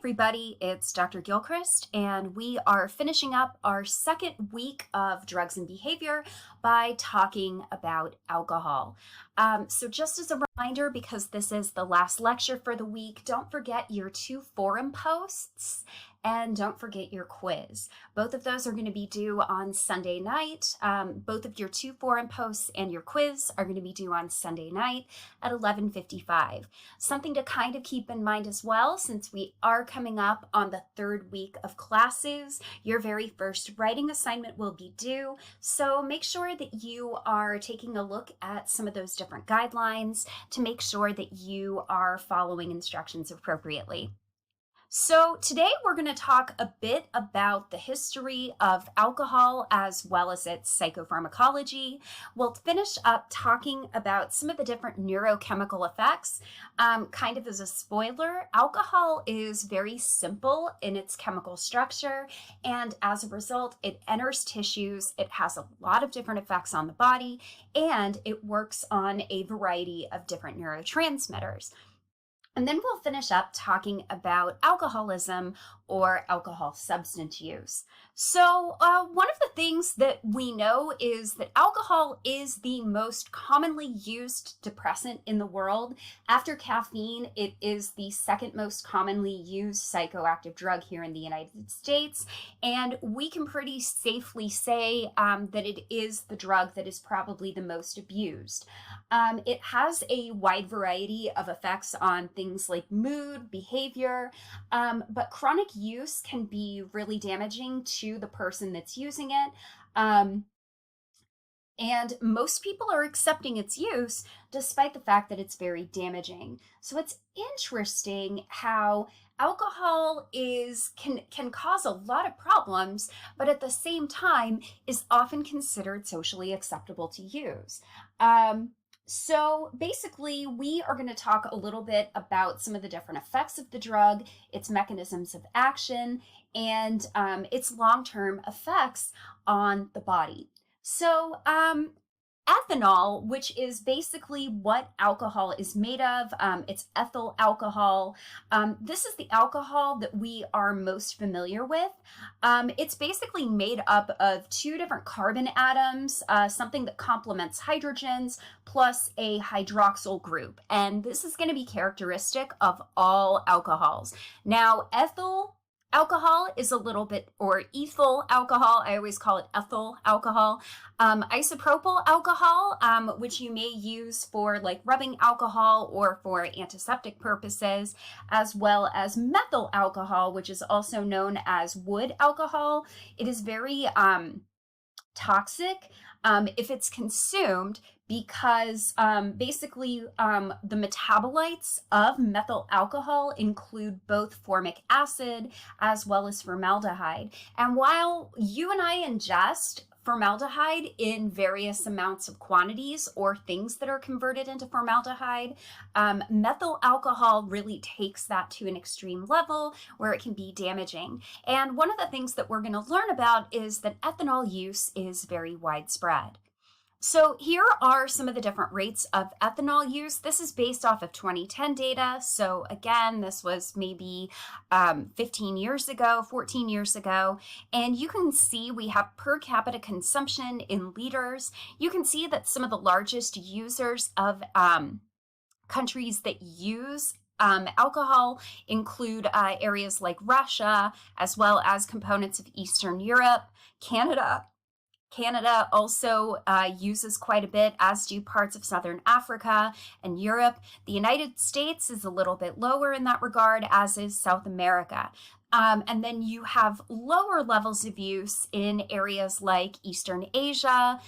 everybody, it's Dr. Gilchrist, and we are finishing up our second week of drugs and behavior by talking about alcohol. So just as a reminder, because this is the last lecture for the week, don't forget your 2 forum posts and don't forget your quiz. Both of those are going to be due on Sunday night. Both of your 2 forum posts and your quiz are going to be due on Sunday night at 11:55. Something to kind of keep in mind as well, since we are coming up on the 3rd week of classes, your very first writing assignment will be due. So make sure that you are taking a look at some of those different guidelines to make sure that you are following instructions appropriately. So today we're going to talk a bit about the history of alcohol as well as its psychopharmacology. We'll finish up talking about some of the different neurochemical effects. Kind of as a spoiler, alcohol is very simple in its chemical structure, and as a result, it enters tissues, it has a lot of different effects on the body, and it works on a variety of different neurotransmitters. And then we'll finish up talking about alcoholism or alcohol substance use. So one of the things that we know is that alcohol is the most commonly used depressant in the world. After caffeine, it is the second most commonly used psychoactive drug here in the United States. And we can pretty safely say that it is the drug that is probably the most abused. It has a wide variety of effects on things like mood, behavior, but chronic use can be really damaging to the person that's using it. And most people are accepting its use despite the fact that it's very damaging. So it's interesting how alcohol can cause a lot of problems, but at the same time is often considered socially acceptable to use. So basically, we are going to talk a little bit about some of the different effects of the drug, its mechanisms of action, and its long-term effects on the body. So ethanol, which is basically what alcohol is made of, it's ethyl alcohol. This is the alcohol that we are most familiar with. It's basically made up of 2 different carbon atoms, something that complements hydrogens, plus a hydroxyl group. And this is going to be characteristic of all alcohols. Now, ethyl alcohol is a little bit, or ethyl alcohol, I always call it ethyl alcohol. Isopropyl alcohol, which you may use for like rubbing alcohol or for antiseptic purposes, as well as methyl alcohol, which is also known as wood alcohol. It is very toxic if it's consumed, because basically the metabolites of methyl alcohol include both formic acid as well as formaldehyde. And while you and I ingest formaldehyde in various amounts of quantities or things that are converted into formaldehyde, methyl alcohol really takes that to an extreme level where it can be damaging. And one of the things that we're going to learn about is that ethanol use is very widespread. So here are some of the different rates of ethanol use. This is based off of 2010 data. So again, this was maybe 15 years ago, 14 years ago. And you can see we have per capita consumption in liters. You can see that some of the largest users of countries that use alcohol include areas like Russia, as well as components of Eastern Europe, Canada. Canada also uses quite a bit, as do parts of Southern Africa and Europe. The United States is a little bit lower in that regard, as is South America. And then you have lower levels of use in areas like Eastern Asia,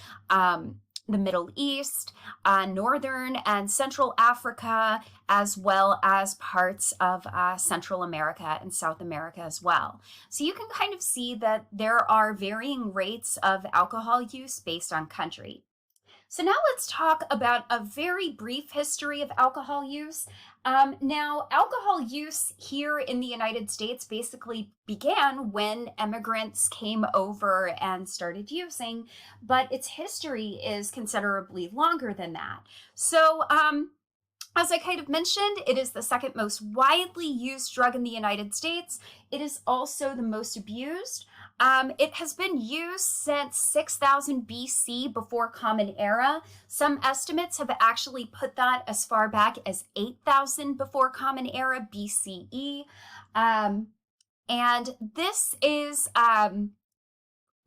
the Middle East, Northern and Central Africa, as well as parts of Central America and South America as well. So you can kind of see that there are varying rates of alcohol use based on country. So now let's talk about a very brief history of alcohol use. Now, alcohol use here in the United States basically began when immigrants came over and started using, but its history is considerably longer than that. So As I kind of mentioned, it is the second most widely used drug in the United States. It is also the most abused. It has been used since 6000 BC, before Common Era. Some estimates have actually put that as far back as 8000 before Common Era, BCE. And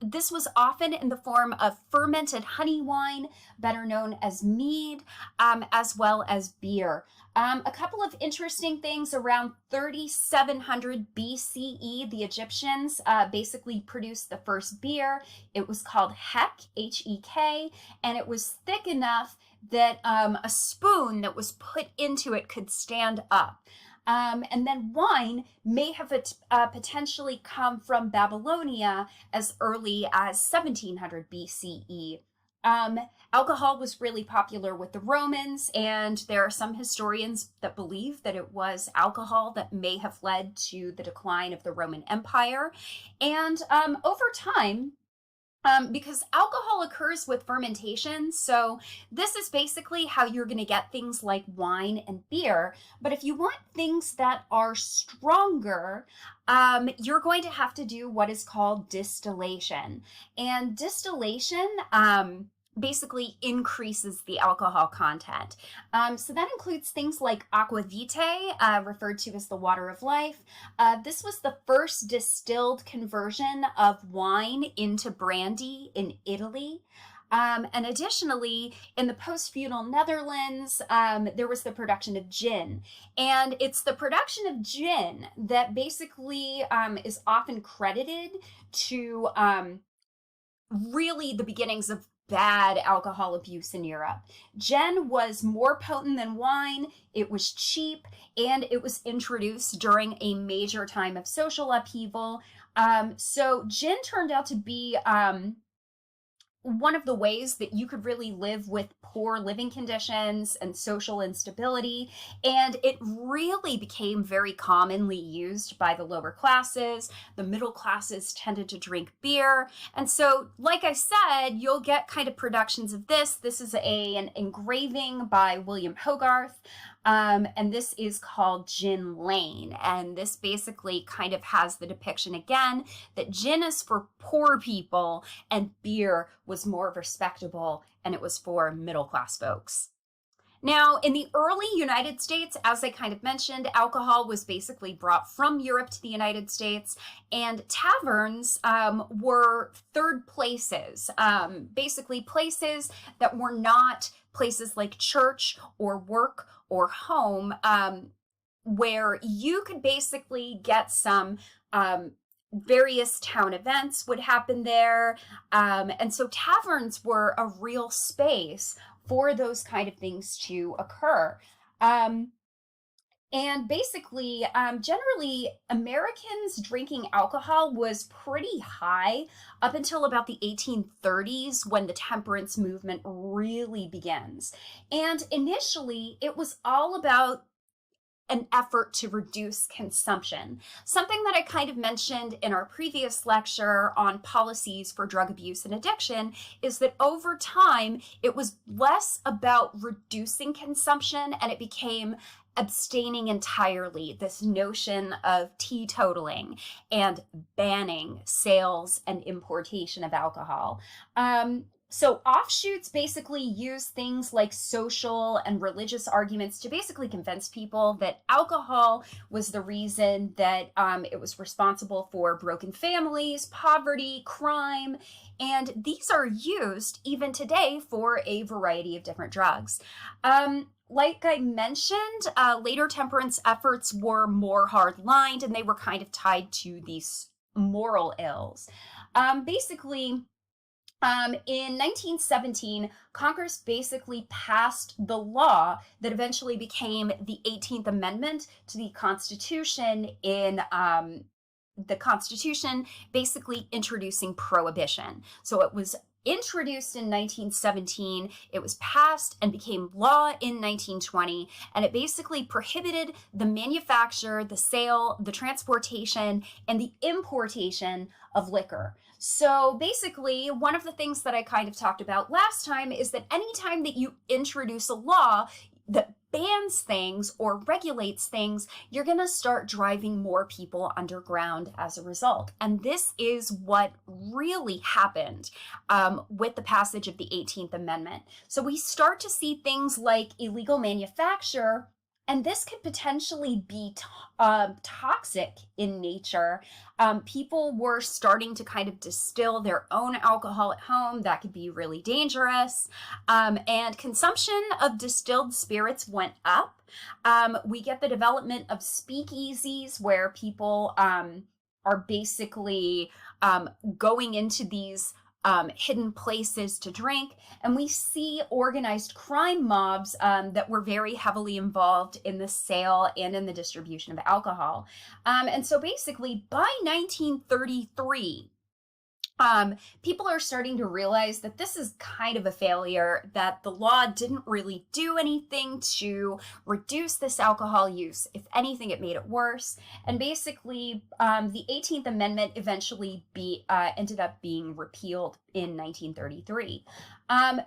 this was often in the form of fermented honey wine, better known as mead, as well as beer. A couple of interesting things: around 3700 BCE, the Egyptians basically produced the first beer. It was called Hek, H-E-K, and it was thick enough that a spoon that was put into it could stand up. And then wine may have potentially come from Babylonia as early as 1700 BCE. Alcohol was really popular with the Romans, and there are some historians that believe that it was alcohol that may have led to the decline of the Roman Empire. And over time, because alcohol occurs with fermentation, so this is basically how you're going to get things like wine and beer. But if you want things that are stronger, you're going to have to do what is called distillation. And distillation basically increases the alcohol content. So that includes things like aqua vitae, referred to as the water of life. This was the first distilled conversion of wine into brandy in Italy. And additionally, in the post-feudal Netherlands, there was the production of gin. And it's the production of gin that basically is often credited to really the beginnings of bad alcohol abuse in Europe. Gin was more potent than wine, it was cheap, and it was introduced during a major time of social upheaval. So gin turned out to be one of the ways that you could really live with poor living conditions and social instability. And it really became very commonly used by the lower classes. The middle classes tended to drink beer. And so, like I said, you'll get kind of productions of this. This is an engraving by William Hogarth. And this is called Gin Lane. And this basically kind of has the depiction again that gin is for poor people and beer was more respectable and it was for middle class folks. Now, in the early United States, as I kind of mentioned, alcohol was basically brought from Europe to the United States, and taverns were third places, basically places that were not places like church or work or home, where you could basically get some various town events would happen there. And so taverns were a real space for those kind of things to occur. And basically, generally, Americans drinking alcohol was pretty high up until about the 1830s, when the temperance movement really begins. And initially, it was all about an effort to reduce consumption. Something that I kind of mentioned in our previous lecture on policies for drug abuse and addiction is that over time, it was less about reducing consumption and it became abstaining entirely, this notion of teetotaling and banning sales and importation of alcohol. So offshoots basically use things like social and religious arguments to basically convince people that alcohol was the reason that it was responsible for broken families, poverty, crime, and these are used even today for a variety of different drugs. Like I mentioned, later temperance efforts were more hard-lined and they were kind of tied to these moral ills. Basically, in 1917, Congress basically passed the law that eventually became the 18th Amendment to the Constitution, in the Constitution basically introducing prohibition. So it was introduced in 1917, it was passed and became law in 1920, and it basically prohibited the manufacture, the sale, the transportation, and the importation of liquor. So basically, one of the things that I kind of talked about last time is that anytime that you introduce a law that bans things or regulates things, you're going to start driving more people underground as a result. And this is what really happened with the passage of the 18th Amendment. So we start to see things like illegal manufacture, and this could potentially be toxic in nature. People were starting to kind of distill their own alcohol at home. That could be really dangerous. And consumption of distilled spirits went up. We get the development of speakeasies where people are basically going into these hidden places to drink, and we see organized crime mobs that were very heavily involved in the sale and in the distribution of alcohol. And so basically by 1933, people are starting to realize that this is kind of a failure, that the law didn't really do anything to reduce this alcohol use. If anything, it made it worse. And basically, the 18th Amendment eventually ended up being repealed in 1933.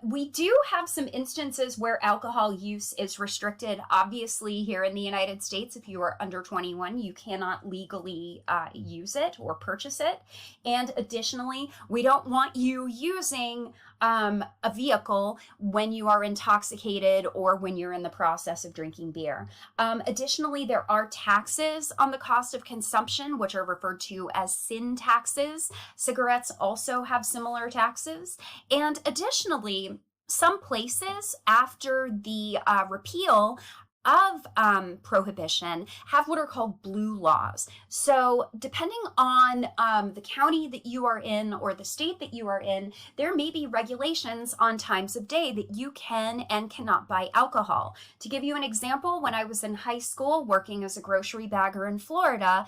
We do have some instances where alcohol use is restricted. Obviously, here in the United States, if you are under 21, you cannot legally use it or purchase it. And additionally, we don't want you using a vehicle when you are intoxicated or when you're in the process of drinking beer. Additionally, there are taxes on the cost of consumption, which are referred to as sin taxes. Cigarettes also have similar taxes. And additionally, some places after the repeal of prohibition have what are called blue laws. So depending on the county that you are in or the state that you are in, there may be regulations on times of day that you can and cannot buy alcohol. To give you an example, when I was in high school working as a grocery bagger in Florida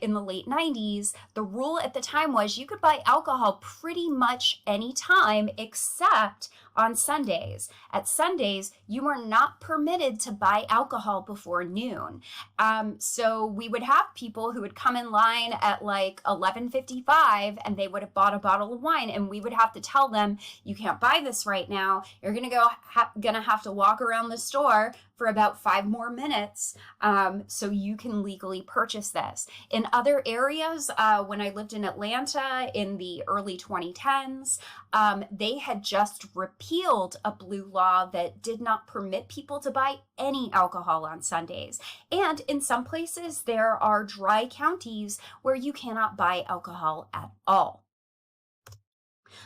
in the late 90s, the rule at the time was you could buy alcohol pretty much any time except on Sundays. At Sundays, you are not permitted to buy alcohol before noon. So we would have people who would come in line at like 11:55 and they would have bought a bottle of wine, and we would have to tell them, you can't buy this right now. You're gonna have to walk around the store for about 5 more minutes so you can legally purchase this. In other areas, when I lived in Atlanta in the early 2010s, they had just repealed a blue law that did not permit people to buy any alcohol on Sundays. And in some places, there are dry counties where you cannot buy alcohol at all.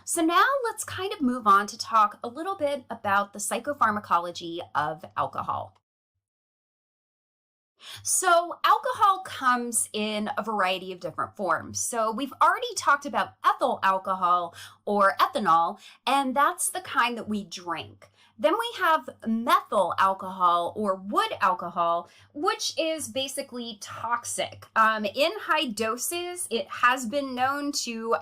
So now let's kind of move on to talk a little bit about the psychopharmacology of alcohol. So alcohol comes in a variety of different forms. So we've already talked about ethyl alcohol or ethanol, and that's the kind that we drink. Then we have methyl alcohol or wood alcohol, which is basically toxic. In high doses, it has been known to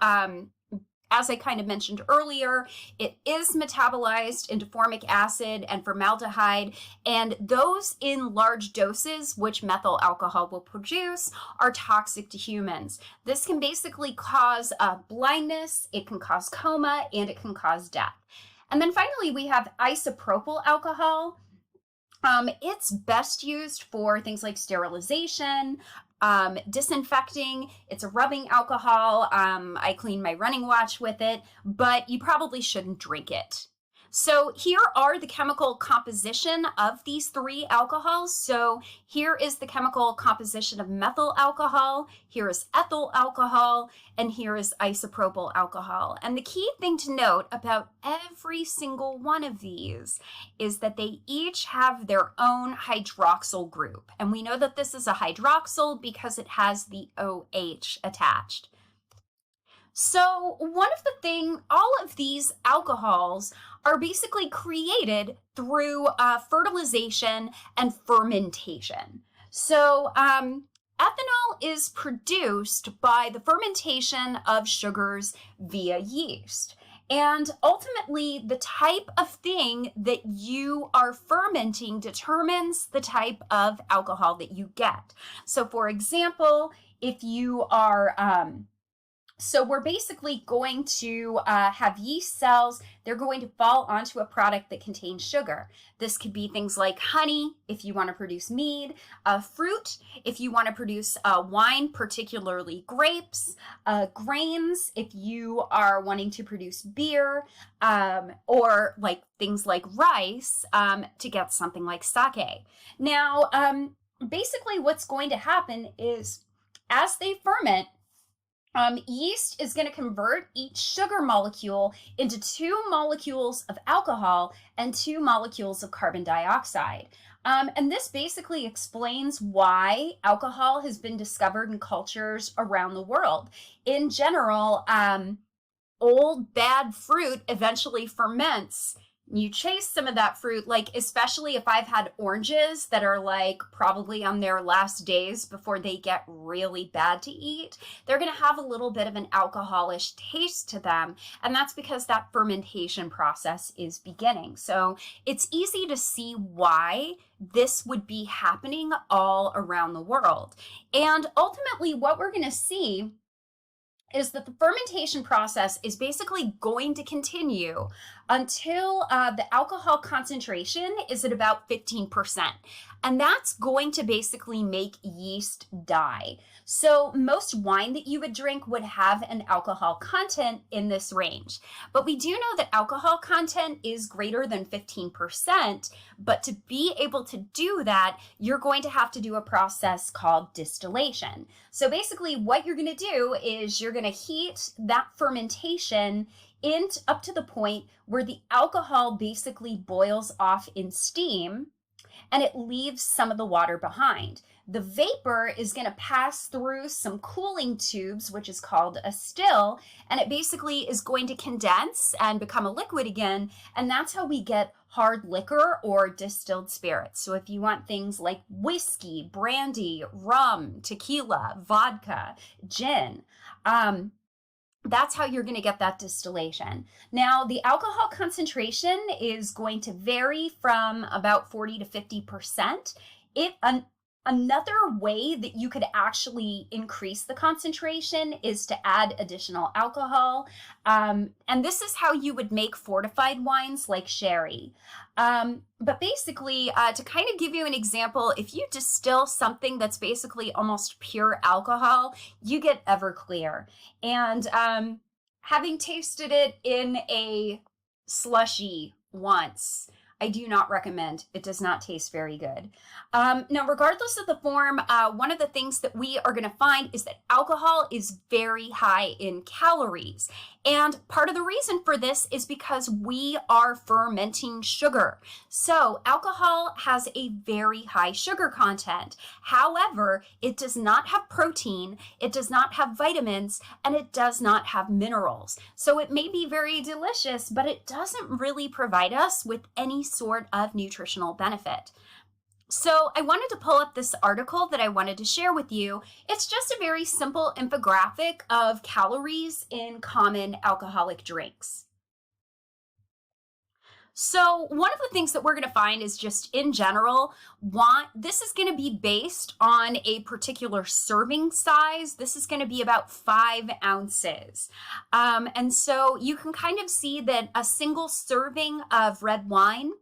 as I kind of mentioned earlier, it is metabolized into formic acid and formaldehyde, and those in large doses, which methyl alcohol will produce, are toxic to humans. This can basically cause blindness, it can cause coma, and it can cause death. And then finally, we have isopropyl alcohol. It's best used for things like sterilization, disinfecting. It's a rubbing alcohol. I clean my running watch with it, but you probably shouldn't drink it. So here are the chemical composition of these 3 alcohols. So here is the chemical composition of methyl alcohol, here is ethyl alcohol, and here is isopropyl alcohol. And the key thing to note about every single one of these is that they each have their own hydroxyl group. And we know that this is a hydroxyl because it has the OH attached. So all of these alcohols are basically created through fertilization and fermentation. So ethanol is produced by the fermentation of sugars via yeast. And ultimately, the type of thing that you are fermenting determines the type of alcohol that you get. So for example, if you are So we're basically going to have yeast cells. They're going to fall onto a product that contains sugar. This could be things like honey, if you want to produce mead, fruit, if you want to produce wine, particularly grapes, grains, if you are wanting to produce beer, or like things like rice to get something like sake. Now, basically what's going to happen is as they ferment, yeast is going to convert each sugar molecule into 2 molecules of alcohol and 2 molecules of carbon dioxide. And this basically explains why alcohol has been discovered in cultures around the world. In general, old bad fruit eventually ferments. You chase some of that fruit, like especially if I've had oranges that are like probably on their last days before they get really bad to eat, they're going to have a little bit of an alcoholish taste to them. And that's because that fermentation process is beginning. So it's easy to see why this would be happening all around the world. And ultimately what we're going to see is that the fermentation process is basically going to continue until the alcohol concentration is at about 15%. And that's going to basically make yeast die. So most wine that you would drink would have an alcohol content in this range. But we do know that alcohol content is greater than 15%. But to be able to do that, you're going to have to do a process called distillation. So basically what you're going to do is you're going to heat that fermentation up to the point where the alcohol basically boils off in steam and it leaves some of the water behind. The vapor is going to pass through some cooling tubes, which is called a still, and it basically is going to condense and become a liquid again, and that's how we get hard liquor or distilled spirits. So if you want things like whiskey, brandy, rum, tequila, vodka, gin, that's how you're going to get that distillation. Now, the alcohol concentration is going to vary from about 40 to 50%. Another way that you could actually increase the concentration is to add additional alcohol. And this is how you would make fortified wines like sherry. But basically, to kind of give you an example, if you distill something that's basically almost pure alcohol, you get Everclear. And having tasted it in a slushy once, I do not recommend. It does not taste very good. Now, regardless of the form, one of the things that we are going to find is that alcohol is very high in calories. And part of the reason for this is because we are fermenting sugar. So alcohol has a very high sugar content. However, it does not have protein, it does not have vitamins, and it does not have minerals. So it may be very delicious, but it doesn't really provide us with any sort of nutritional benefit. So I wanted to pull up this article that I wanted to share with you. It's just a very simple infographic of calories in common alcoholic drinks. So one of the things that we're going to find is just in general, this is going to be based on a particular serving size. This is going to be about 5 ounces. And so you can kind of see that a single serving of red wine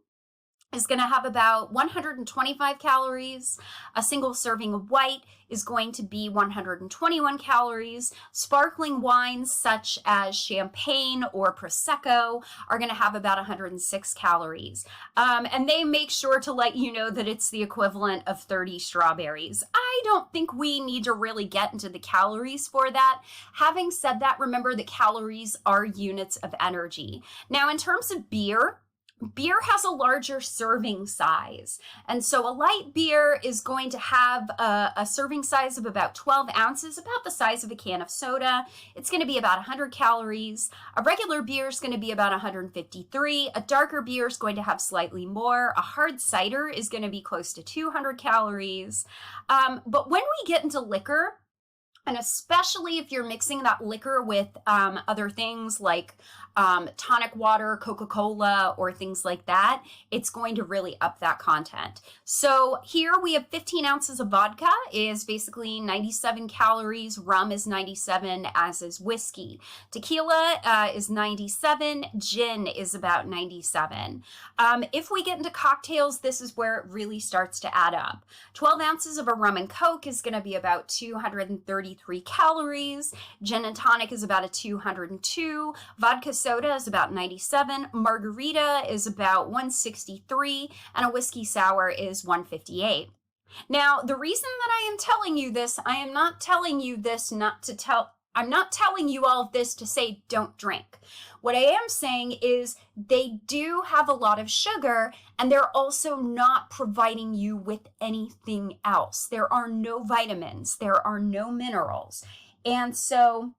is going to have about 125 calories. A single serving of white is going to be 121 calories. Sparkling wines such as champagne or Prosecco are going to have about 106 calories. And they make sure to let you know that it's the equivalent of 30 strawberries. I don't think we need to really get into the calories for that. Having said that, remember that calories are units of energy. Now, in terms of beer has a larger serving size. And so a light beer is going to have a serving size of about 12 ounces, about the size of a can of soda. It's going to be about 100 calories. A regular beer is going to be about 153. A darker beer is going to have slightly more. A hard cider is going to be close to 200 calories. But when we get into liquor, And especially if you're mixing that liquor with other things like tonic water, Coca-Cola, or things like that, it's going to really up that content. So here we have 15 ounces of vodka, is basically 97 calories. Rum is 97, as is whiskey. Tequila is 97. Gin is about 97. If we get into cocktails, this is where it really starts to add up. 12 ounces of a rum and Coke is going to be about 233 calories. Gin and tonic is about a 202. Vodka soda is about 97. Margarita is about 163. And a whiskey sour is 158. Now, the reason that I am telling you this, I am not telling you this not to tell, I'm not telling you all of this to say don't drink. What I am saying is they do have a lot of sugar, and they're also not providing you with anything else. There are no vitamins, there are no minerals. And so,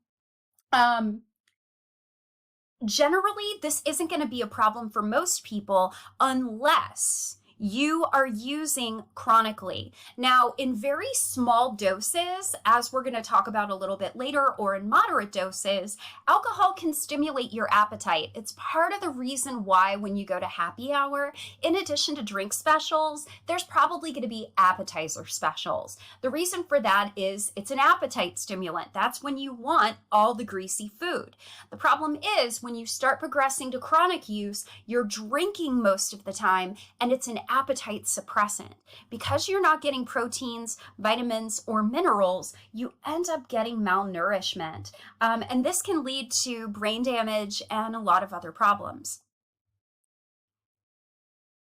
generally, this isn't going to be a problem for most people unless you are using chronically. Now, in very small doses, as we're going to talk about a little bit later, or in moderate doses, alcohol can stimulate your appetite. It's part of the reason why when you go to happy hour, in addition to drink specials, there's probably going to be appetizer specials. The reason for that is it's an appetite stimulant. That's when you want all the greasy food. The problem is when you start progressing to chronic use, you're drinking most of the time, and it's an appetite suppressant. Because you're not getting proteins, vitamins, or minerals, you end up getting malnourishment. And this can lead to brain damage and a lot of other problems.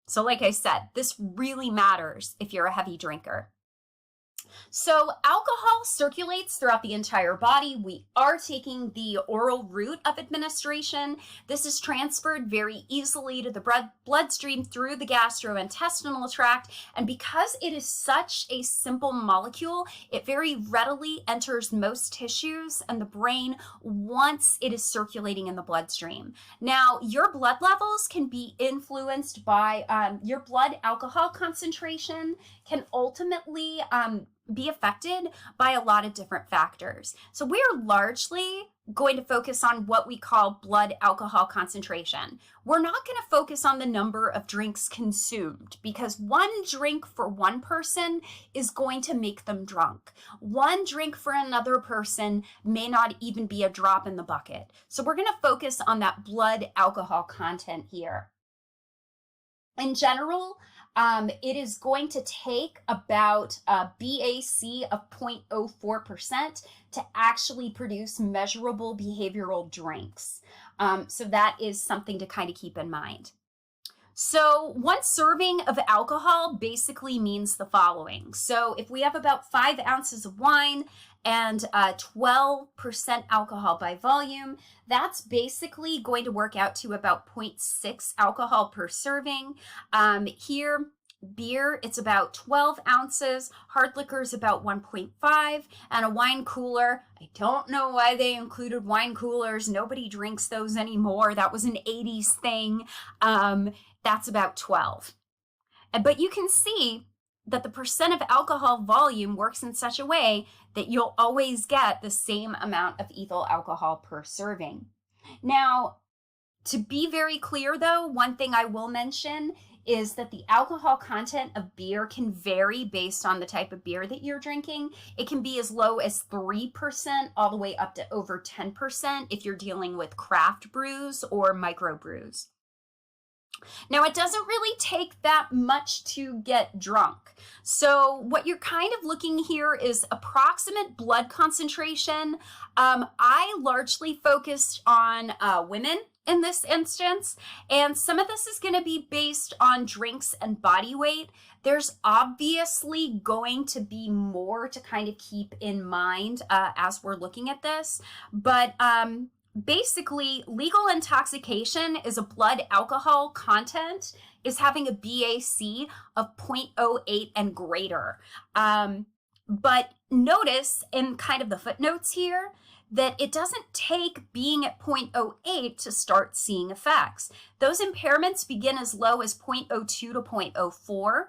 So like I said, this really matters if you're a heavy drinker. So alcohol circulates throughout the entire body. We are taking the oral route of administration. This is transferred very easily to the bloodstream through the gastrointestinal tract. And because it is such a simple molecule, it very readily enters most tissues and the brain once it is circulating in the bloodstream. Now, your blood levels can be influenced by your blood alcohol concentration can ultimately be affected by a lot of different factors. So we're largely going to focus on what we call blood alcohol concentration. We're not going to focus on the number of drinks consumed because one drink for one person is going to make them drunk. One drink for another person may not even be a drop in the bucket. So we're going to focus on that blood alcohol content here. In general, it is going to take about a BAC of 0.04% to actually produce measurable behavioral drinks. So that is something to kind of keep in mind. So one serving of alcohol basically means the following. So if we have about 5 ounces of wine and 12% alcohol by volume, that's basically going to work out to about 0.6 alcohol per serving. Here, beer, it's about 12 ounces. Hard liquor is about 1.5. And a wine cooler, I don't know why they included wine coolers. Nobody drinks those anymore. That was an 80s thing. That's about 12. But you can see that the percent of alcohol volume works in such a way that you'll always get the same amount of ethyl alcohol per serving. Now, to be very clear though, one thing I will mention is that the alcohol content of beer can vary based on the type of beer that you're drinking. It can be as low as 3% all the way up to over 10% if you're dealing with craft brews or microbrews. Now, it doesn't really take that much to get drunk. So what you're kind of looking here is approximate blood concentration. I largely focused on women in this instance, and some of this is going to be based on drinks and body weight. There's obviously going to be more to kind of keep in mind as we're looking at this, but basically, legal intoxication is a blood alcohol content is having a BAC of 0.08 and greater. But notice in kind of the footnotes here that it doesn't take being at 0.08 to start seeing effects. Those impairments begin as low as 0.02 to 0.04.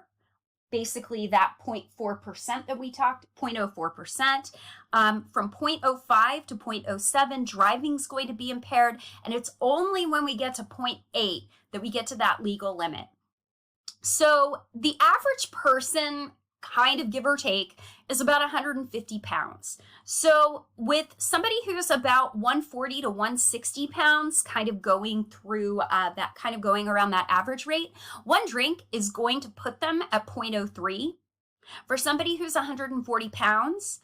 basically that 0.4% that we talked, 0.04%. From 0.05 to 0.07, driving is going to be impaired, and it's only when we get to 0.8 that we get to that legal limit. So the average person, kind of give or take, is about 150 pounds. So with somebody who's about 140 to 160 pounds, kind of going through that, kind of going around that average rate, one drink is going to put them at 0.03. For somebody who's 140 pounds,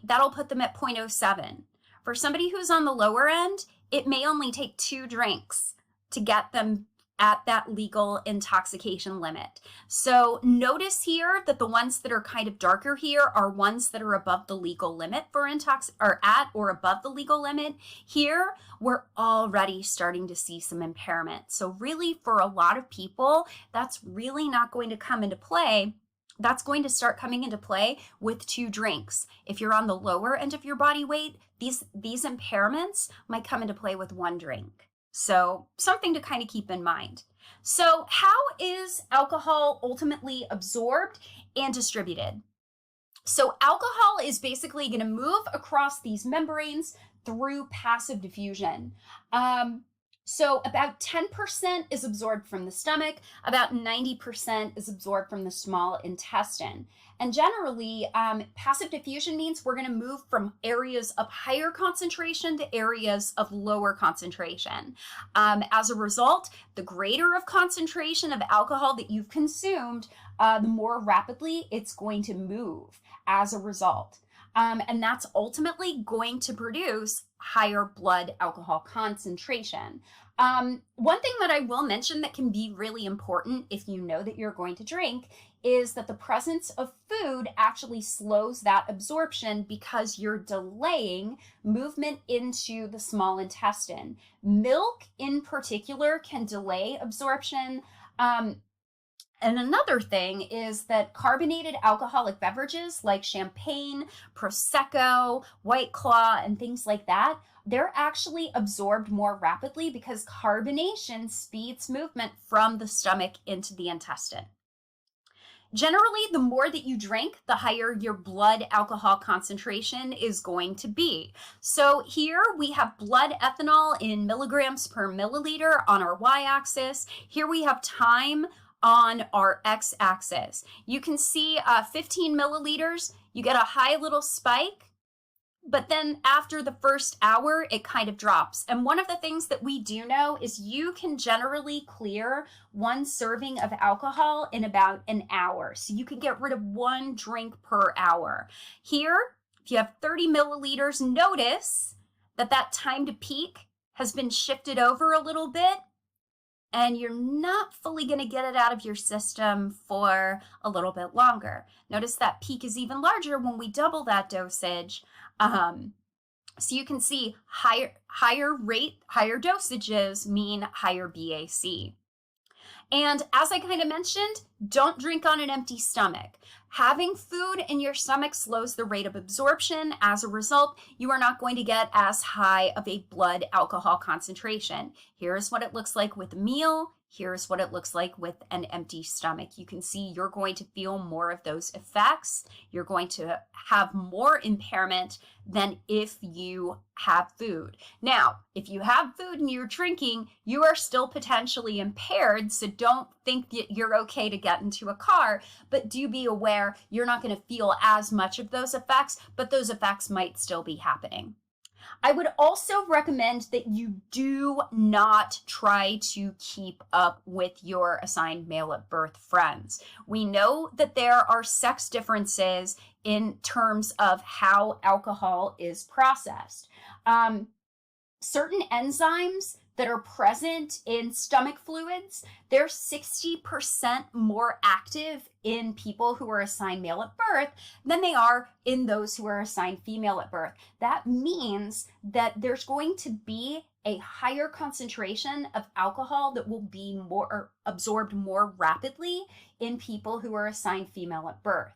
that'll put them at 0.07. For somebody who's on the lower end, it may only take 2 drinks to get them at that legal intoxication limit. So notice here that the ones that are kind of darker here are ones that are above the legal limit for or at or above the legal limit. Here, we're already starting to see some impairment. So really, for a lot of people, that's really not going to come into play. That's going to start coming into play with 2 drinks. If you're on the lower end of your body weight, these impairments might come into play with 1 drink. So something to kind of keep in mind. So how is alcohol ultimately absorbed and distributed? So alcohol is basically going to move across these membranes through passive diffusion. So about 10% is absorbed from the stomach, about 90% is absorbed from the small intestine. And generally, passive diffusion means we're going to move from areas of higher concentration to areas of lower concentration. As a result, the greater of concentration of alcohol that you've consumed, the more rapidly it's going to move as a result. And that's ultimately going to produce higher blood alcohol concentration. One thing that I will mention that can be really important if you know that you're going to drink is that the presence of food actually slows that absorption because you're delaying movement into the small intestine. Milk in particular can delay absorption. And another thing is that carbonated alcoholic beverages like champagne, Prosecco, White Claw, and things like that, they're actually absorbed more rapidly because carbonation speeds movement from the stomach into the intestine. Generally, the more that you drink, the higher your blood alcohol concentration is going to be. So here we have blood ethanol in milligrams per milliliter on our y-axis. Here we have time on our x-axis. You can see 15 milliliters, you get a high little spike, but then after the first hour, it kind of drops. And one of the things that we do know is you can generally clear 1 serving of alcohol in about an hour. So you can get rid of 1 drink per hour. Here, if you have 30 milliliters, notice that that time to peak has been shifted over a little bit, and you're not fully going to get it out of your system for a little bit longer. Notice that peak is even larger when we double that dosage. So you can see higher dosages mean higher BAC. And as I kind of mentioned, don't drink on an empty stomach. Having food in your stomach slows the rate of absorption. As a result, you are not going to get as high of a blood alcohol concentration. Here's what it looks like with a meal. Here's what it looks like with an empty stomach. You can see you're going to feel more of those effects. You're going to have more impairment than if you have food. Now, if you have food and you're drinking, you are still potentially impaired, so don't think that you're okay to get into a car, but do be aware you're not going to feel as much of those effects, but those effects might still be happening. I would also recommend that you do not try to keep up with your assigned male at birth friends. We know that there are sex differences in terms of how alcohol is processed. Certain enzymes that are present in stomach fluids, they're 60% more active in people who are assigned male at birth than they are in those who are assigned female at birth. That means that there's going to be a higher concentration of alcohol that will be more absorbed more rapidly in people who are assigned female at birth.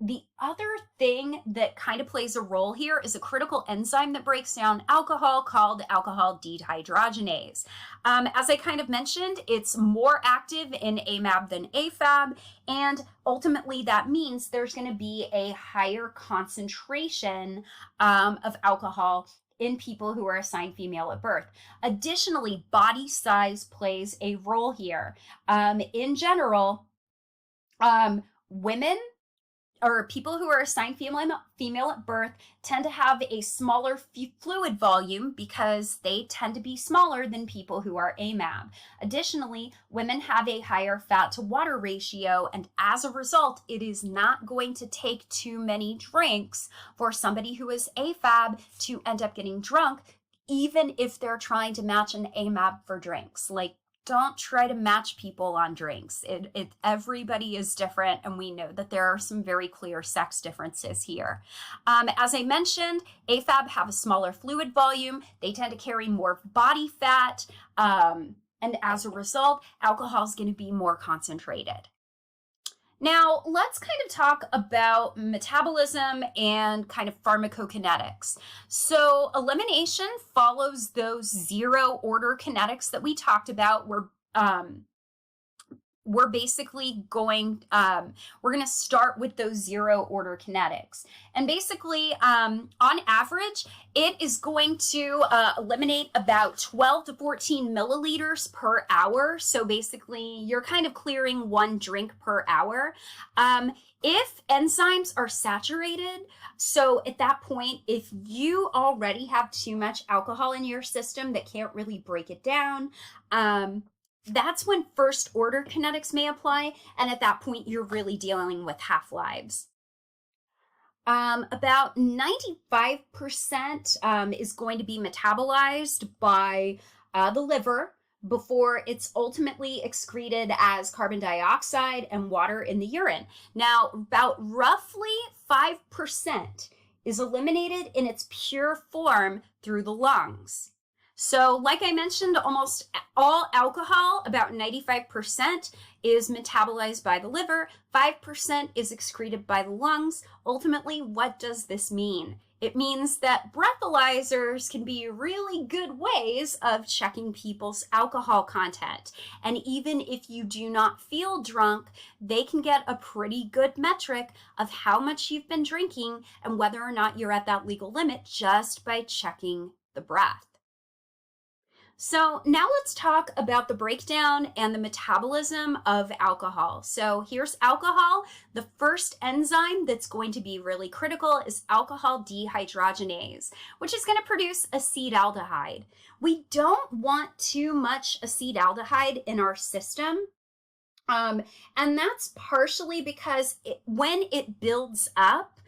The other thing that kind of plays a role here is a critical enzyme that breaks down alcohol called alcohol dehydrogenase. As I kind of mentioned, it's more active in AMAB than AFAB, and ultimately that means there's going to be a higher concentration of alcohol in people who are assigned female at birth. Additionally, body size plays a role here. In general, women or people who are assigned female at birth tend to have a smaller fluid volume because they tend to be smaller than people who are AMAB. Additionally, women have a higher fat to water ratio, and as a result, it is not going to take too many drinks for somebody who is AFAB to end up getting drunk, even if they're trying to match an AMAB for drinks. Like, don't try to match people on drinks. Everybody is different, and we know that there are some very clear sex differences here. As I mentioned, AFAB have a smaller fluid volume. They tend to carry more body fat, and as a result, alcohol is going to be more concentrated. Now, let's kind of talk about metabolism and kind of pharmacokinetics. So elimination follows those zero order kinetics that we talked about, where we're basically we're going to start with those zero order kinetics. And basically, on average, it is going to eliminate about 12 to 14 milliliters per hour. So basically, you're kind of clearing one drink per hour. If enzymes are saturated, so at that point, if you already have too much alcohol in your system that can't really break it down, that's when first order kinetics may apply, and at that point you're really dealing with half-lives. About 95% is going to be metabolized by the liver before it's ultimately excreted as carbon dioxide and water in the urine. Now, about roughly 5% is eliminated in its pure form through the lungs. So like I mentioned, almost all alcohol, about 95%, is metabolized by the liver, 5% is excreted by the lungs. Ultimately, what does this mean? It means that breathalyzers can be really good ways of checking people's alcohol content. And even if you do not feel drunk, they can get a pretty good metric of how much you've been drinking and whether or not you're at that legal limit just by checking the breath. So now let's talk about the breakdown and the metabolism of alcohol. So here's alcohol. The first enzyme that's going to be really critical is alcohol dehydrogenase, which is going to produce acetaldehyde. We don't want too much acetaldehyde in our system. And that's partially because when it builds up,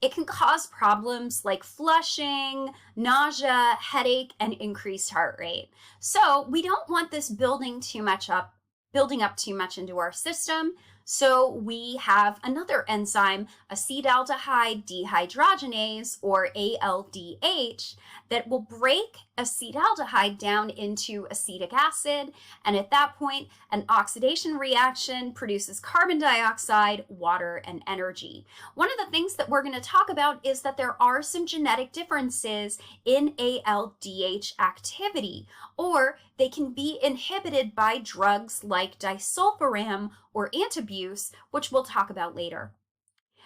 it can cause problems like flushing, nausea, headache, and increased heart rate. So we don't want this building up too much into our system. So we have another enzyme, acetaldehyde dehydrogenase, or ALDH, that will break acetaldehyde down into acetic acid. And at that point, an oxidation reaction produces carbon dioxide, water, and energy. One of the things that we're going to talk about is that there are some genetic differences in ALDH activity, or they can be inhibited by drugs like disulfiram or antabuse, which we'll talk about later.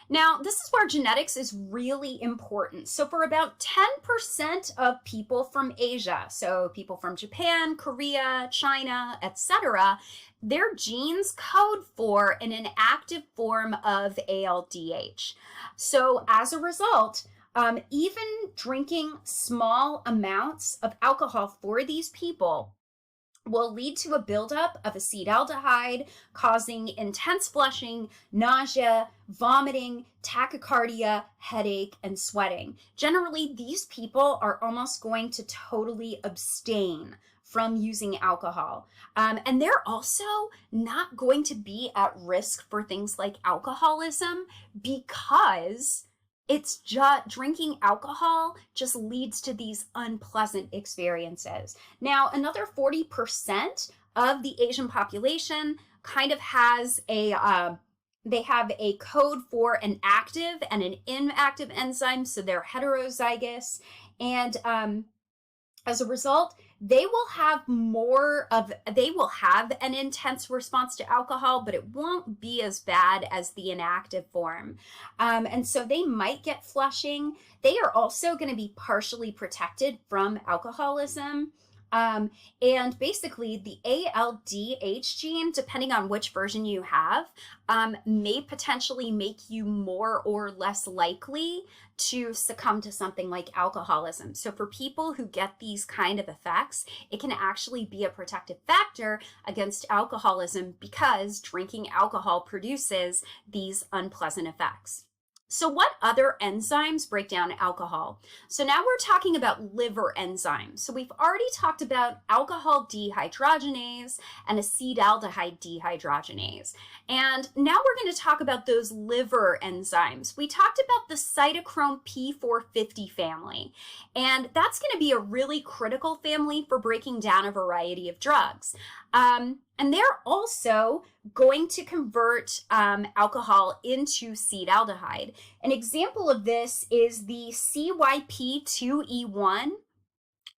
Now, this is where genetics is really important. So for about 10% of people from Asia, so people from Japan, Korea, China, etc., their genes code for an inactive form of ALDH. So as a result, even drinking small amounts of alcohol for these people will lead to a buildup of acetaldehyde, causing intense flushing, nausea, vomiting, tachycardia, headache, and sweating. Generally, these people are almost going to totally abstain from using alcohol. And they're also not going to be at risk for things like alcoholism because it's just drinking alcohol just leads to these unpleasant experiences. Now, another 40% of the Asian population kind of has a they have a code for an active and an inactive enzyme, so they're heterozygous. And as a result, they will have an intense response to alcohol, but it won't be as bad as the inactive form. And so they might get flushing. They are also going to be partially protected from alcoholism. And basically the ALDH gene, depending on which version you have, may potentially make you more or less likely to succumb to something like alcoholism. So for people who get these kind of effects, it can actually be a protective factor against alcoholism because drinking alcohol produces these unpleasant effects. So what other enzymes break down alcohol? So now we're talking about liver enzymes. So we've already talked about alcohol dehydrogenase and acetaldehyde dehydrogenase. And now we're going to talk about those liver enzymes. We talked about the cytochrome P450 family, and that's going to be a really critical family for breaking down a variety of drugs. And they're also going to convert alcohol into acetaldehyde. An example of this is the CYP2E1,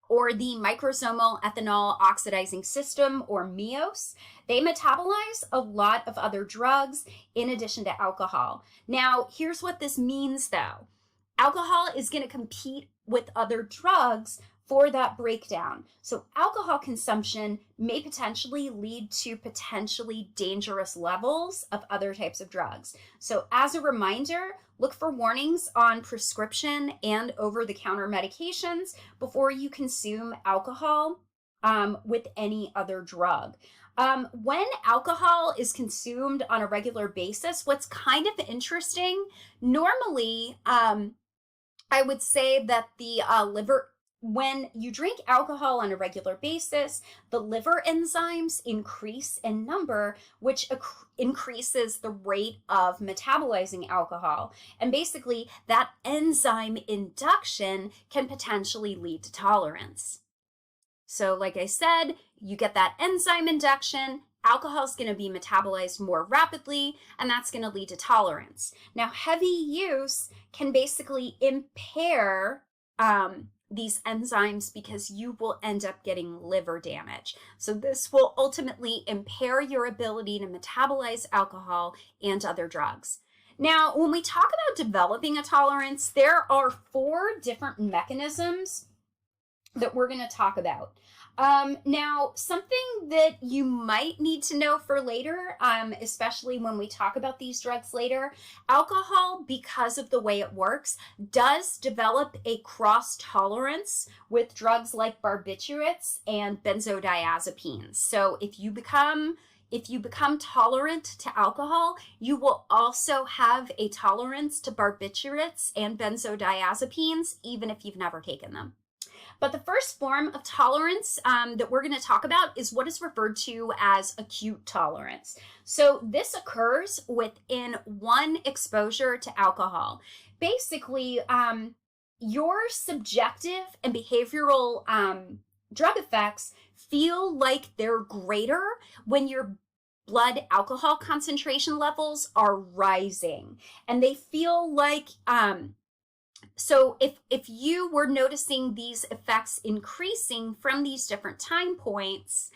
or the microsomal ethanol oxidizing system, or MeOS. They metabolize a lot of other drugs in addition to alcohol. Now, here's what this means though. Alcohol is going to compete with other drugs for that breakdown. So alcohol consumption may potentially lead to potentially dangerous levels of other types of drugs. So as a reminder, look for warnings on prescription and over-the-counter medications before you consume alcohol with any other drug. When alcohol is consumed on a regular basis, what's kind of interesting, normally I would say that the when you drink alcohol on a regular basis, the liver enzymes increase in number, which increases the rate of metabolizing alcohol. And basically, that enzyme induction can potentially lead to tolerance. So like I said, you get that enzyme induction, alcohol is going to be metabolized more rapidly, and that's going to lead to tolerance. Now, heavy use can basically impair these enzymes because you will end up getting liver damage. So this will ultimately impair your ability to metabolize alcohol and other drugs. Now, when we talk about developing a tolerance, there are 4 different mechanisms that we're going to talk about. Now, something that you might need to know for later, especially when we talk about these drugs later, alcohol, because of the way it works, does develop a cross tolerance with drugs like barbiturates and benzodiazepines. So if you become tolerant to alcohol, you will also have a tolerance to barbiturates and benzodiazepines, even if you've never taken them. But the first form of tolerance that we're going to talk about is what is referred to as acute tolerance. So this occurs within one exposure to alcohol. Basically, your subjective and behavioral drug effects feel like they're greater when your blood alcohol concentration levels are rising. And they feel like so if you were noticing these effects increasing from these different time points,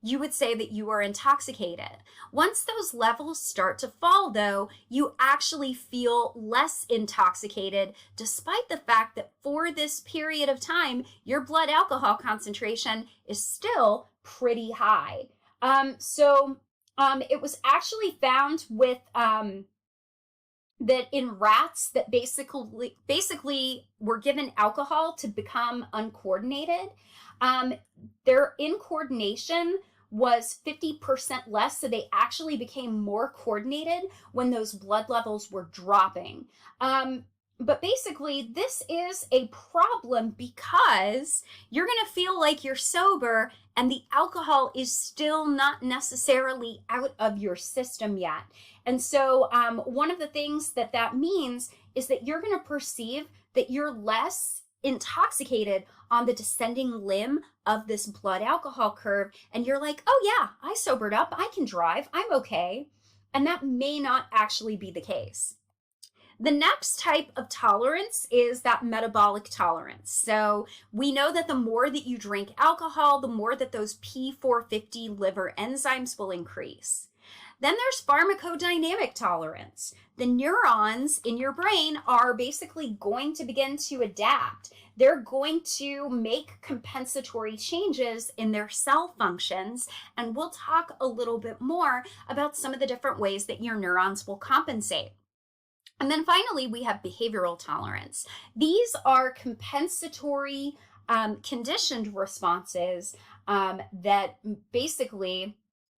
you would say that you are intoxicated. Once those levels start to fall, though, you actually feel less intoxicated, despite the fact that for this period of time, your blood alcohol concentration is still pretty high. It was actually found with that in rats that basically were given alcohol to become uncoordinated, their incoordination was 50% less, so they actually became more coordinated when those blood levels were dropping. But basically, this is a problem because you're going to feel like you're sober and the alcohol is still not necessarily out of your system yet. And so one of the things that means is that you're going to perceive that you're less intoxicated on the descending limb of this blood alcohol curve. And you're like, oh yeah, I sobered up. I can drive. I'm okay. And that may not actually be the case. The next type of tolerance is that metabolic tolerance. So we know that the more that you drink alcohol, the more that those P450 liver enzymes will increase. Then there's pharmacodynamic tolerance. The neurons in your brain are basically going to begin to adapt. They're going to make compensatory changes in their cell functions, and we'll talk a little bit more about some of the different ways that your neurons will compensate. And then finally, we have behavioral tolerance. These are compensatory conditioned responses that basically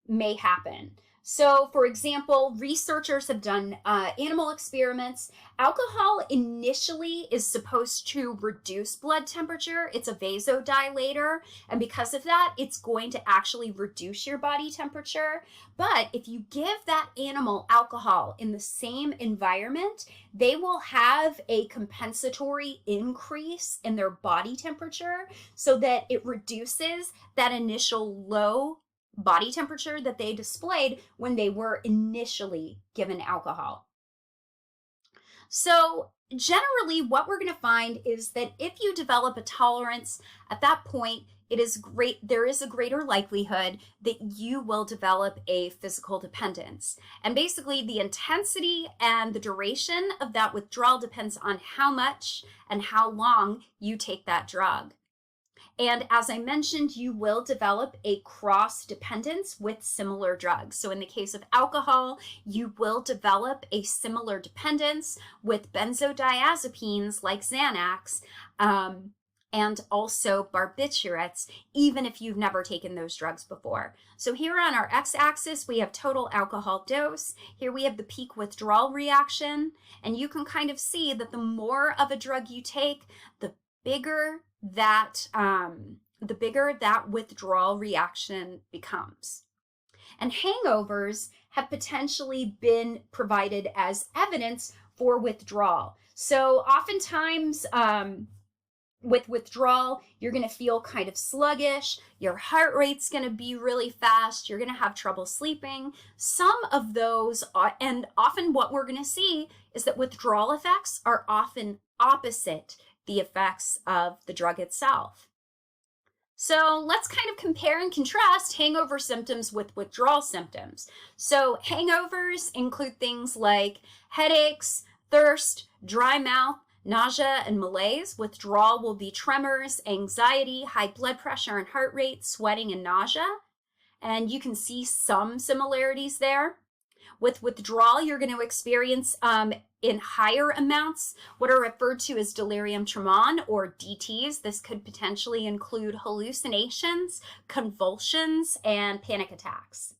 may happen. So, for example, researchers have done animal experiments. Alcohol initially is supposed to reduce blood temperature. It's a vasodilator, and because of that, it's going to actually reduce your body temperature. But if you give that animal alcohol in the same environment, they will have a compensatory increase in their body temperature so that it reduces that initial low body temperature that they displayed when they were initially given alcohol. So generally what we're going to find is that if you develop a tolerance at that point, there is a greater likelihood that you will develop a physical dependence. And basically the intensity and the duration of that withdrawal depends on how much and how long you take that drug. And as I mentioned, you will develop a cross dependence with similar drugs. So in the case of alcohol, you will develop a similar dependence with benzodiazepines like Xanax and also barbiturates, even if you've never taken those drugs before. So here on our x-axis, we have total alcohol dose. Here we have the peak withdrawal reaction. And you can kind of see that the more of a drug you take, the bigger that withdrawal reaction becomes. And hangovers have potentially been provided as evidence for withdrawal. So oftentimes with withdrawal, you're going to feel kind of sluggish, your heart rate's going to be really fast, you're going to have trouble sleeping. Some of those and often what we're going to see is that withdrawal effects are often opposite the effects of the drug itself. So let's kind of compare and contrast hangover symptoms with withdrawal symptoms. So hangovers include things like headaches, thirst, dry mouth, nausea, and malaise. Withdrawal will be tremors, anxiety, high blood pressure and heart rate, sweating, and nausea. And you can see some similarities there. With withdrawal, you're going to experience in higher amounts what are referred to as delirium tremens or DTs. This could potentially include hallucinations, convulsions, and panic attacks.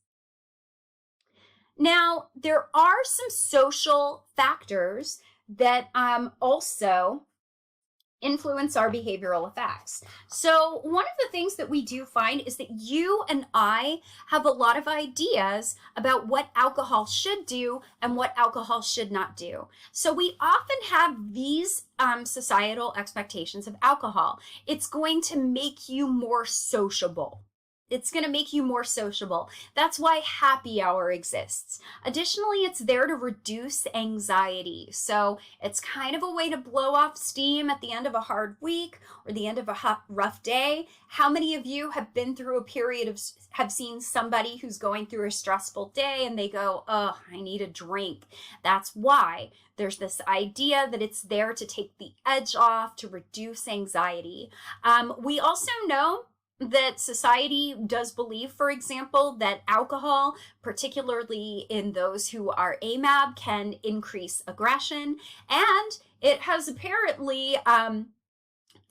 Now, there are some social factors that also influence our behavioral effects. So one of the things that we do find is that you and I have a lot of ideas about what alcohol should do and what alcohol should not do. So we often have these societal expectations of alcohol. It's going to make you more sociable. It's going to make you more sociable. That's why happy hour exists. Additionally, it's there to reduce anxiety. So it's kind of a way to blow off steam at the end of a hard week or the end of a rough day. How many of you have been through a period of, have seen somebody who's going through a stressful day and they go, oh, I need a drink. That's why. There's this idea that it's there to take the edge off, to reduce anxiety. We also know that society does believe, for example, that alcohol, particularly in those who are AMAB, can increase aggression. And it has apparently, and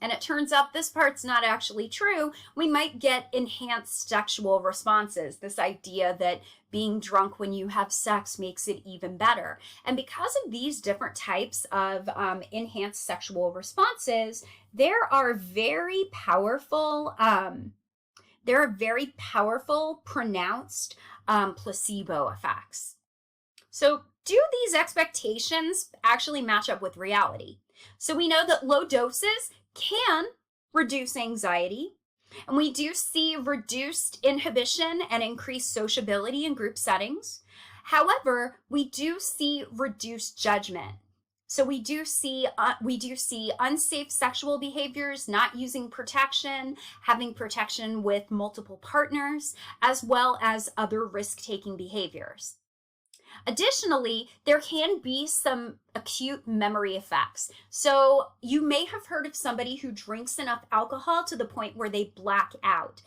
it turns out this part's not actually true, we might get enhanced sexual responses. This idea that being drunk when you have sex makes it even better. And because of these different types of enhanced sexual responses, there are very powerful, pronounced placebo effects. So do these expectations actually match up with reality? So we know that low doses can reduce anxiety, and we do see reduced inhibition and increased sociability in group settings. However, we do see reduced judgment. So we do see unsafe sexual behaviors, not using protection, having protection with multiple partners, as well as other risk-taking behaviors. Additionally, there can be some acute memory effects. So you may have heard of somebody who drinks enough alcohol to the point where they black out.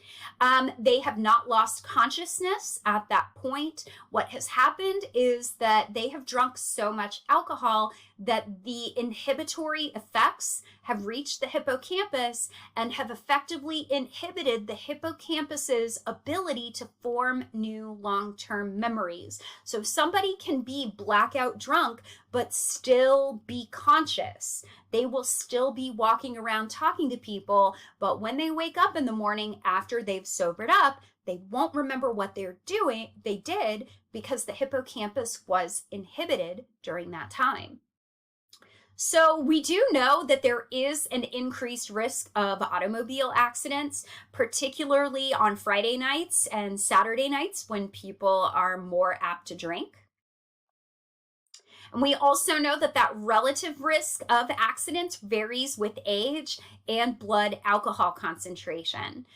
They have not lost consciousness at that point. What has happened is that they have drunk so much alcohol that the inhibitory effects have reached the hippocampus and have effectively inhibited the hippocampus's ability to form new long-term memories. So somebody can be blackout drunk, but still be conscious. They will still be walking around talking to people, but when they wake up in the morning after they've sobered up, they won't remember what they did because the hippocampus was inhibited during that time. So we do know that there is an increased risk of automobile accidents, particularly on Friday nights and Saturday nights when people are more apt to drink. And we also know that that relative risk of accidents varies with age and blood alcohol concentration.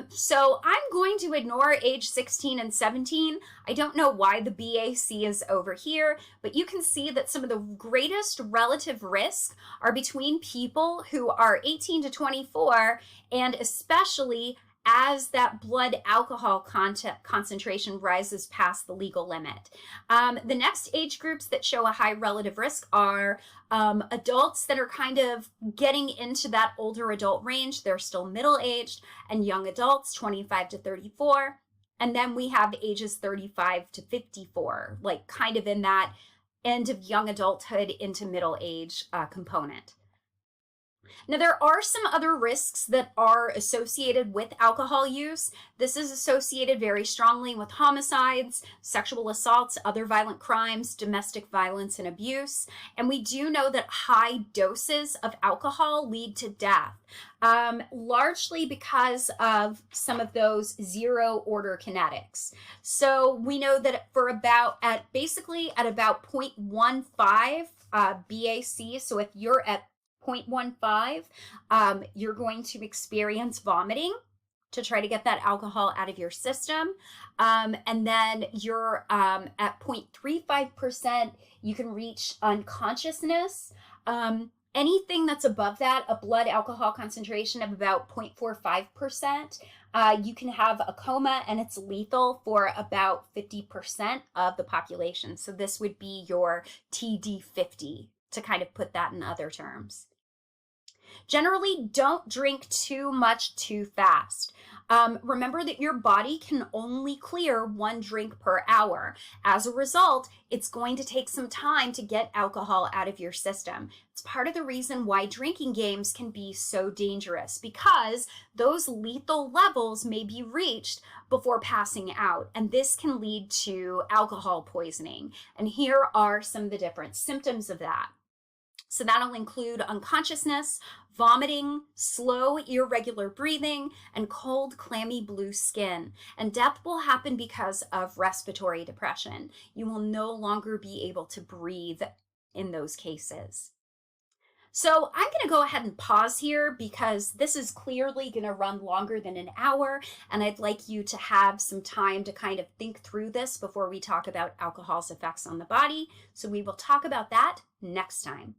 So I'm going to ignore age 16 and 17. I don't know why the BAC is over here, but you can see that some of the greatest relative risks are between people who are 18 to 24, and especially as that blood alcohol concentration rises past the legal limit. The next age groups that show a high relative risk are adults that are kind of getting into that older adult range. They're still middle-aged, and young adults, 25 to 34. And then we have ages 35 to 54, like kind of in that end of young adulthood into middle age component. Now, there are some other risks that are associated with alcohol use. This is associated very strongly with homicides, sexual assaults, other violent crimes, domestic violence, and abuse. And we do know that high doses of alcohol lead to death, largely because of some of those zero-order kinetics. So we know that basically at about 0.15 BAC, so if you're at 0.15, you're going to experience vomiting to try to get that alcohol out of your system. And then you're at 0.35%, you can reach unconsciousness. Anything that's above that, a blood alcohol concentration of about 0.45%, you can have a coma, and it's lethal for about 50% of the population. So this would be your TD50, to kind of put that in other terms. Generally, don't drink too much too fast. Remember that your body can only clear 1 drink per hour. As a result, it's going to take some time to get alcohol out of your system. It's part of the reason why drinking games can be so dangerous, because those lethal levels may be reached before passing out, and this can lead to alcohol poisoning. And here are some of the different symptoms of that. So that'll include unconsciousness, vomiting, slow, irregular breathing, and cold, clammy blue skin. And death will happen because of respiratory depression. You will no longer be able to breathe in those cases. So I'm going to go ahead and pause here because this is clearly going to run longer than an hour, and I'd like you to have some time to kind of think through this before we talk about alcohol's effects on the body. So we will talk about that next time.